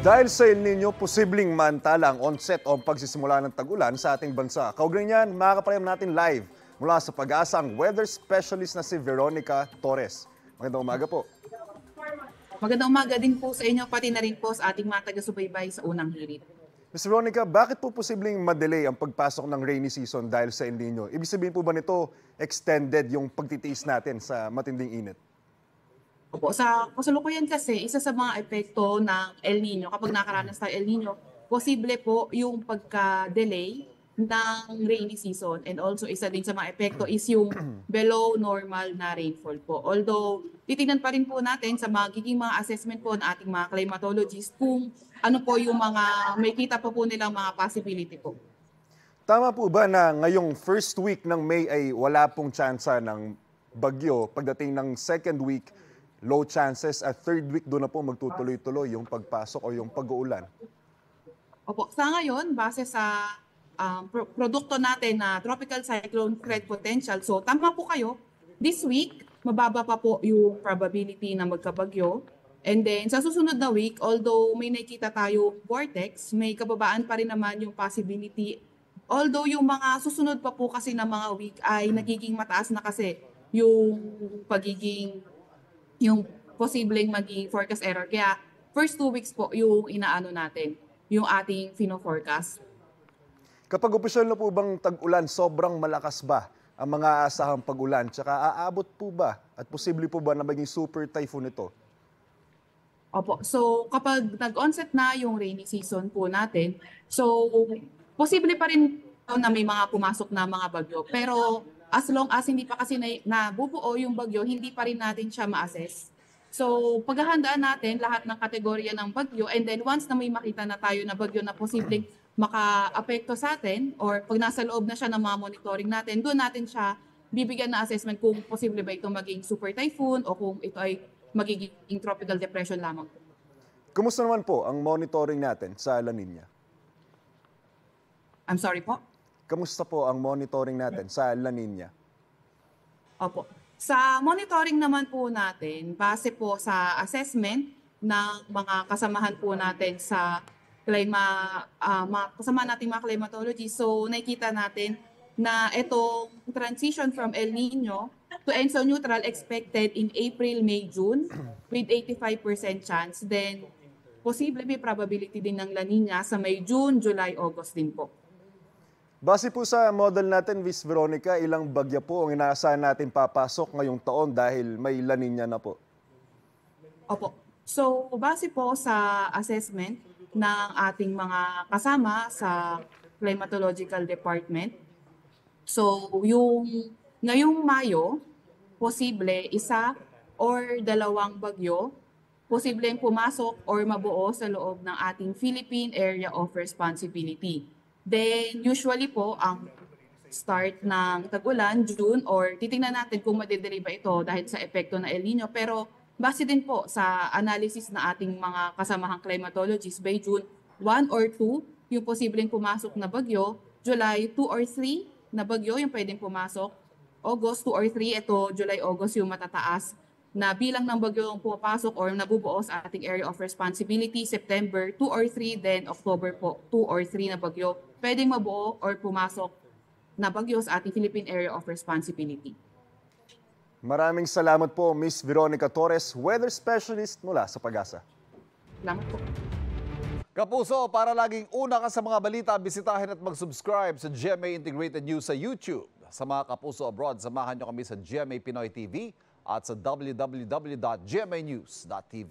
Dahil sa El Nino, posibleng mantala ang onset o pagsisimula ng tag-ulan sa ating bansa. Kaugnay niyan, makakapayam natin live mula sa Pag-asa ang weather specialist na si Veronica Torres. Magandang umaga po. Magandang umaga din po sa inyo, pati na rin po sa ating mga taga-subaybay sa unang hirit. Ms. Veronica, bakit po posibleng madelay ang pagpasok ng rainy season dahil sa El Nino? Ibig sabihin po ba nito extended yung pagtitiis natin sa matinding init? Opo, sa kasalukuyan kasi, isa sa mga epekto ng El Nino, kapag nakaranas tayo El Nino, posible po yung pagka-delay ng rainy season. And also, isa din sa mga epekto is yung below normal na rainfall po. Although, titingnan pa rin po natin sa magiging mga assessment po ng ating mga climatologists kung ano po yung mga, may kita pa po nilang mga possibility po. Tama po ba na ngayong first week ng May ay wala pong tsansa ng bagyo? Pagdating ng second week, low chances, at third week doon na po magtutuloy-tuloy yung pagpasok o yung pag-uulan? Opo, sa ngayon, base sa produkto natin na tropical cyclone threat potential, so tama po kayo, this week, mababa pa po yung probability na magkabagyo. And then, sa susunod na week, although may nakita tayo vortex, may kababaan pa rin naman yung possibility. Although yung mga susunod pa po kasi na mga week ay nagiging mataas na kasi yung yung posibleng maging forecast error. Kaya first 2 weeks po yung inaano natin, yung ating fino-forecast. Kapag opisyal na po bang tag-ulan, sobrang malakas ba ang mga aasahang pag-ulan? Tsaka aabot po ba at posible po ba na maging super typhoon ito? Opo, so kapag nag-onset na yung rainy season po natin, so posible pa rin na may mga pumasok na mga bagyo. Pero as long as hindi pa kasi nabubuo yung bagyo, hindi pa rin natin siya ma-assess. So paghahandaan natin lahat ng kategorya ng bagyo, and then once na may makita na tayo na bagyo na posibleng maka-apekto sa atin, or pag nasa loob na siya ng mga monitoring natin, doon natin siya bibigyan na assessment kung posible ba ito maging super typhoon o kung ito ay magiging tropical depression lamang. Kumusta naman po ang monitoring natin sa La Nina? I'm sorry po? Kamusta po ang monitoring natin sa La Nina? Opo. Sa monitoring naman po natin, base po sa assessment ng mga kasamahan po natin sa kasama nating mga climatology, so nakikita natin na itong transition from El Nino to ENSO neutral expected in April, May, June with 85% chance. Then, posible may probability din ng La Nina sa May, June, July, August din po. Base po sa model natin, Ms. Veronica, ilang bagya po ang inaasahan natin papasok ngayong taon dahil may La Nina na po? Opo. So, base po sa assessment ng ating mga kasama sa climatological department, so yung ngayong Mayo, posible isa or dalawang bagyo, posibleng pumasok or mabuo sa loob ng ating Philippine Area of Responsibility. Then usually po ang start ng tag-ulan, June, or titingnan natin kung madideriba ito dahil sa epekto ng El Nino. Pero base din po sa analysis na ating mga kasamahang climatologists, by June 1 or 2, yung posibleng pumasok na bagyo, July 2 or 3 na bagyo yung pwedeng pumasok, August 2 or 3, ito July, August yung matataas na bilang ng bagyo yung pumapasok or nabubuo sa ating area of responsibility, September 2 or 3, then October po 2 or 3 na bagyo pwedeng mabuo or pumasok na bagyo sa ating Philippine Area of Responsibility. Maraming salamat po, Ms. Veronica Torres, weather specialist mula sa Pag-asa. Salamat po. Kapuso, para laging una ka sa mga balita, bisitahin at mag-subscribe sa GMA Integrated News sa YouTube. Sa mga kapuso abroad, samahan niyo kami sa GMA Pinoy TV at sa www.gmanews.tv.